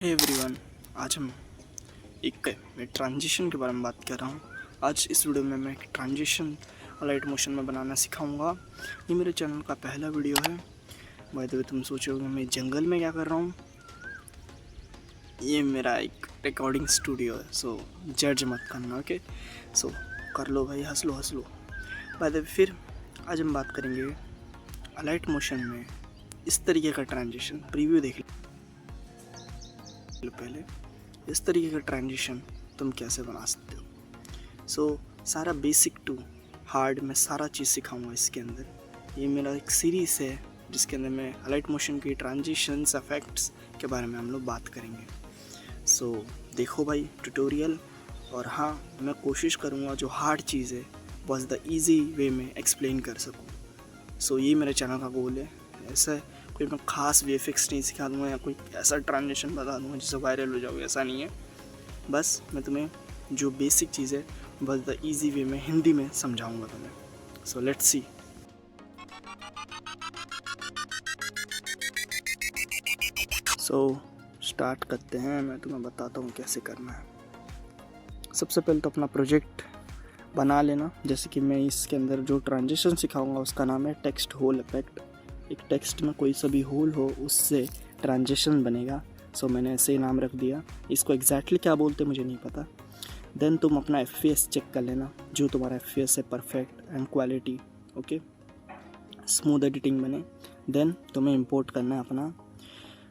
Hey everyone, आज हम एक ट्रांजिशन के बारे में बात कर रहा हूँ। आज इस वीडियो में मैं एक ट्रांजिशन लाइट मोशन में बनाना सिखाऊंगा। ये मेरे चैनल का पहला वीडियो है। बाय द वे तुम सोचोगे मैं जंगल में क्या कर रहा हूँ। ये मेरा एक रिकॉर्डिंग स्टूडियो है, सो जज मत करना। ओके, सो कर लो भाई, हंस लो। बाय द वे फिर आज हम बात करेंगे लाइट मोशन में इस तरीके का ट्रांजिशन। प्रीव्यू देख लो पहले। इस तरीके का ट्रांजिशन तुम कैसे बना सकते हो। सो सारा बेसिक टू हार्ड में सारा चीज़ सिखाऊंगा इसके अंदर। ये मेरा एक सीरीज़ है जिसके अंदर मैं लाइट मोशन की ट्रांजिशंस इफेक्ट्स के बारे में हम लोग बात करेंगे। सो देखो भाई ट्यूटोरियल। और हाँ, मैं कोशिश करूँगा जो हार्ड चीज़ है बस द इजी वे में एक्सप्लेन कर सकूँ। सो ये मेरे चैनल का गोल है। ऐसा कोई मैं ख़ास VFX नहीं सिखा दूँगा या कोई ऐसा ट्रांजिशन बता दूँगा जिससे वायरल हो जाओगे, ऐसा नहीं है। बस मैं तुम्हें जो बेसिक चीज़ है बस द इजी वे में हिंदी में समझाऊँगा तुम्हें। So let's see. So start करते हैं। मैं तुम्हें बताता हूँ कैसे करना है। सबसे पहले तो अपना प्रोजेक्ट बना लेना। जैसे कि मैं इसके अंदर जो ट्रांजिशन सिखाऊंगा उसका नाम है टेक्स्ट होल इफेक्ट। एक टेक्स्ट में कोई सा भी होल हो उससे ट्रांजिशन बनेगा। सो मैंने ऐसे ही नाम रख दिया। इसको एग्जैक्टली क्या बोलते मुझे नहीं पता। देन तुम अपना FPS चेक कर लेना, जो तुम्हारा FPS है perfect and quality okay, smooth editing बने। देन तुम्हें इंपोर्ट करना है अपना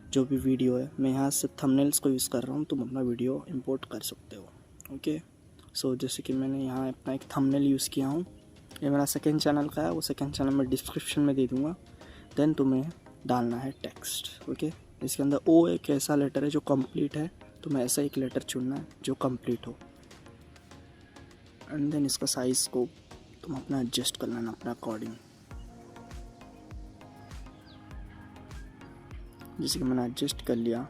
जो भी वीडियो है। मैं यहाँ से थंबनेल्स को यूज़ कर रहा हूँ, तुम अपना वीडियो इंपोर्ट कर सकते हो। ओके, सो जैसे कि मैंने यहाँ अपना एक थंबनेल यूज़ किया हूँ। ये मेरा सेकंड चैनल का है, वो सेकंड चैनल मैं डिस्क्रिप्शन में दे दूँगा। देन तुम्हें डालना है टेक्स्ट। ओके, इसके अंदर ओ एक ऐसा लेटर है जो कंप्लीट है, तुम्हें ऐसा एक लेटर चुनना है जो कंप्लीट हो। एंड देन इसका साइज़ को तुम अपना एडजस्ट कर लेना अपना अकॉर्डिंग। जैसे कि मैंने एडजस्ट कर लिया।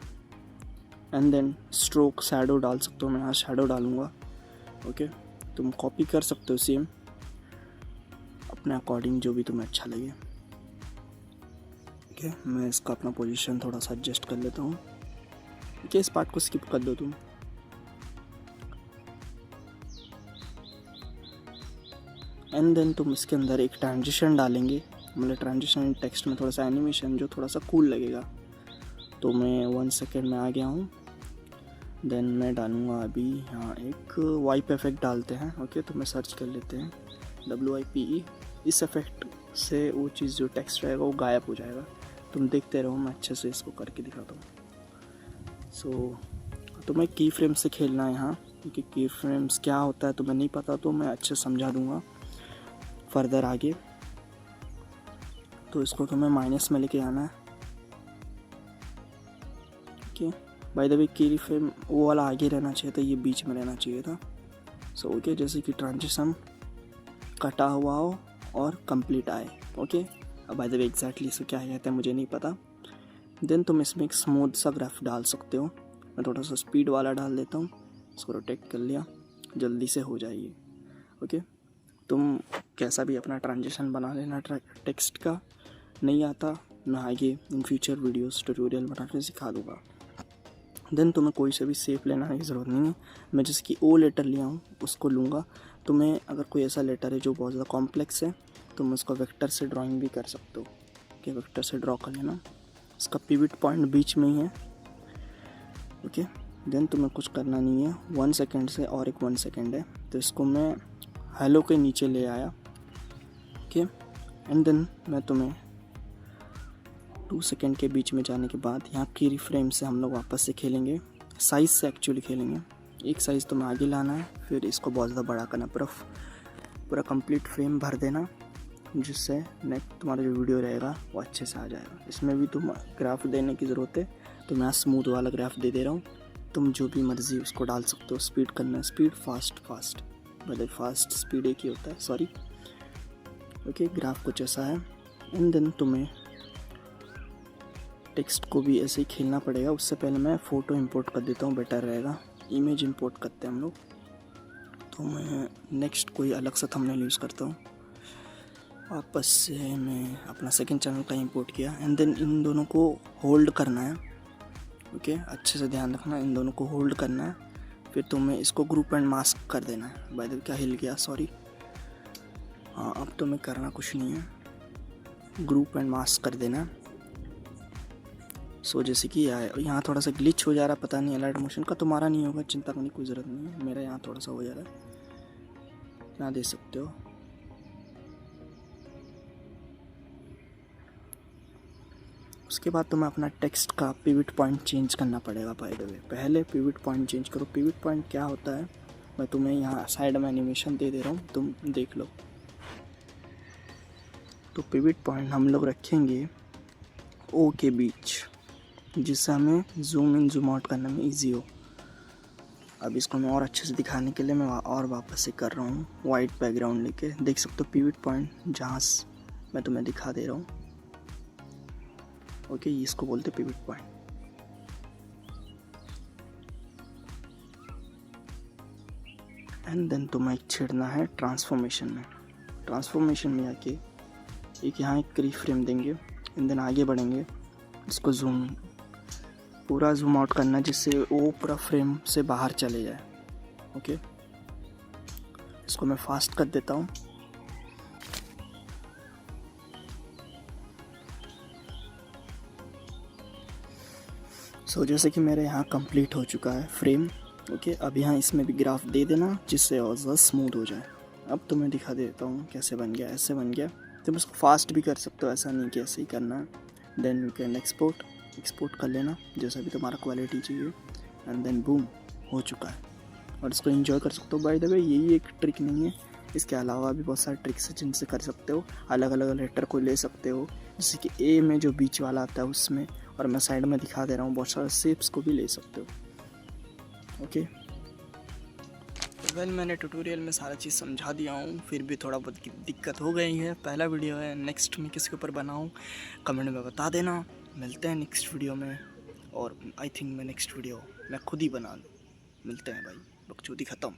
एंड देन स्ट्रोक शैडो डाल सकते हो, मैं यहाँ शैडो डालूँगा। ओके, तुम कॉपी कर सकते हो सेम अपने अकॉर्डिंग जो भी तुम्हें अच्छा लगे। ओके, मैं इसका अपना पोजीशन थोड़ा सा एडजस्ट कर लेता हूँ। ओके, इस पार्ट को स्किप कर दो तुम। एंड देन तुम इसके अंदर एक ट्रांजिशन डालेंगे, मतलब ट्रांजिशन टेक्स्ट में थोड़ा सा एनिमेशन जो थोड़ा सा कूल लगेगा। तो मैं 1 सेकेंड में आ गया हूँ। देन मैं डालूँगा अभी यहाँ एक वाइप इफेक्ट डालते हैं। ओके, तो मैं सर्च कर लेते हैं WIPE। इस इफेक्ट से वो चीज़ जो टेक्स्ट रहेगा वो गायब हो जाएगा। तुम देखते रहो, मैं अच्छे से इसको करके दिखाता हूँ। सो तुम्हें की फ्रेम से खेलना है यहाँ, क्योंकि की फ्रेम्स क्या होता है तुम्हें नहीं पता, तो मैं अच्छे समझा दूँगा फर्दर आगे। तो इसको तुम्हें माइनस में लेके आना है। ओके, बाय द वे की फ्रेम वो वाला आगे रहना चाहिए था, ये बीच में रहना चाहिए था। सो ओके, जैसे कि ट्रांजिशन कटा हुआ हो और कंप्लीट आए। ओके, अब बाय द वे एग्जैक्टली इसको क्या कहते हैं मुझे नहीं पता। देन तुम इसमें एक स्मूथ सा ग्राफ डाल सकते हो। मैं थोड़ा सा स्पीड वाला डाल देता हूँ। इसको रोटेट कर लिया, जल्दी से हो जाइए। ओके, तुम कैसा भी अपना ट्रांजिशन बना लेना। टेक्स्ट का नहीं आता, मैं आगे इन फ्यूचर वीडियोस ट्यूटोरियल बना के सिखा दूँगा। देन तुम्हें कोई से भी शेप लेना की ज़रूरत नहीं है। मैं जैसे कि O लेटर लिया हूँ उसको लूँगा। तुम्हें अगर कोई ऐसा लेटर है जो बहुत ज़्यादा कॉम्प्लेक्स है, तुम उसको वेक्टर से ड्राइंग भी कर सकते हो। ओके, वेक्टर से ड्रॉ कर लेना। इसका पिवट पॉइंट बीच में ही है। ओके, देन तुम्हें कुछ करना नहीं है। 1 सेकेंड से और एक 1 सेकेंड है, तो इसको मैं हेलो के नीचे ले आया। ओके, एंड देन मैं तुम्हें 2 सेकेंड के बीच में जाने के बाद यहाँ की फ्रेम से हम लोग वापस से खेलेंगे। साइज़ से एक्चुअली खेलेंगे। एक साइज़ तुम्हें आगे लाना है, फिर इसको बहुत ज़्यादा बड़ा करना, पूरा कंप्लीट फ्रेम भर देना, जिससे नेक्स्ट तुम्हारा जो वीडियो रहेगा वो अच्छे से आ जाएगा। इसमें भी तुम ग्राफ देने की ज़रूरत है, तो मैं स्मूथ वाला ग्राफ दे रहा हूँ। तुम जो भी मर्ज़ी उसको डाल सकते हो। स्पीड करना है, स्पीड फास्ट भले फास्ट स्पीड एक ही होता है, सॉरी। ओके, ग्राफ कुछ ऐसा है। एंड देन तुम्हें टेक्स्ट को भी ऐसे ही खेलना पड़ेगा। उससे पहले मैं फ़ोटो इंपोर्ट कर देता हूँ, बेटर रहेगा। इमेज इंपोर्ट करते हैं हम लोग। तो मैं नेक्स्ट कोई अलग सा थंबनेल यूज़ करता हूँ। वापस से मैं अपना सेकंड चैनल का इंपोर्ट किया। एंड देन इन दोनों को होल्ड करना है। ओके, अच्छे से ध्यान रखना, इन दोनों को होल्ड करना है, फिर तुम्हें इसको ग्रुप एंड मास्क कर देना है। बाय द वे क्या हिल गया, सॉरी। हाँ, अब तुम्हें करना कुछ नहीं है, ग्रुप एंड मास्क कर देना। सो जैसे कि यहाँ थोड़ा सा ग्लिच हो जा रहा है, पता नहीं अलर्ट मोशन का तुम्हारा नहीं होगा, चिंता करने की कोई ज़रूरत नहीं है, मेरा यहाँ थोड़ा सा हो जा रहा है, यहाँ देख सकते हो। उसके बाद तुम्हें अपना टेक्स्ट का पिवट पॉइंट चेंज करना पड़ेगा। बाय द वे पहले पिवट पॉइंट चेंज करो। पिवट पॉइंट क्या होता है, मैं तुम्हें यहाँ साइड में एनिमेशन दे रहा हूँ, तुम देख लो। तो पिवट पॉइंट हम लोग रखेंगे ओ के बीच, जिससे हमें जूम इन जूम आउट करने में ईजी हो। अब इसको मैं और अच्छे से दिखाने के लिए मैं और वापस से कर रहा हूँ वाइट बैकग्राउंड लेके। देख सकते हो पिवट पॉइंट जहाँ मैं तुम्हें दिखा दे रहा हूँ। ओके, इसको बोलते पिवट पॉइंट। एंड देन तुम्हें छेड़ना है ट्रांसफॉर्मेशन में। ट्रांसफॉर्मेशन में आके एक यहाँ एक की फ्रेम देंगे, एंड देन आगे बढ़ेंगे, इसको जूम पूरा जूम आउट करना जिससे वो पूरा फ्रेम से बाहर चले जाए। ओके, इसको मैं फास्ट कर देता हूँ। सो जैसे कि मेरे यहाँ कंप्लीट हो चुका है फ्रेम। ओके, अब यहाँ इसमें भी ग्राफ दे देना जिससे और ज़्यादा स्मूथ हो जाए। अब तो मैं दिखा देता हूँ कैसे बन गया। ऐसे बन गया, तुम इसको फास्ट भी कर सकते हो, ऐसा नहीं कि ऐसे ही करना है। देन यू कैन एक्सपोर्ट कर लेना जैसा भी तुम्हारा क्वालिटी चाहिए, एंड देन बूम, हो चुका है। और इसको एंजॉय कर सकते हो। बाय द वे यही एक ट्रिक नहीं है, इसके अलावा भी बहुत सारे ट्रिक्स हैं जिनसे कर सकते हो। अलग अलग लेटर को ले सकते हो, जैसे कि ए में जो बीच वाला आता है उसमें, और मैं साइड में दिखा दे रहा हूँ, बहुत सारे शेप्स को भी ले सकते हो। ओके, वेल मैंने ट्यूटोरियल में सारा चीज़ समझा दिया हूँ, फिर भी थोड़ा बहुत दिक्कत हो गई है। पहला वीडियो है, नेक्स्ट में किसके ऊपर बनाऊँ कमेंट में बता देना। मिलते हैं नेक्स्ट वीडियो में, और आई थिंक मैं नेक्स्ट वीडियो मैं खुद ही बना लूँ। मिलते हैं भाई, बकचोदी ख़त्म।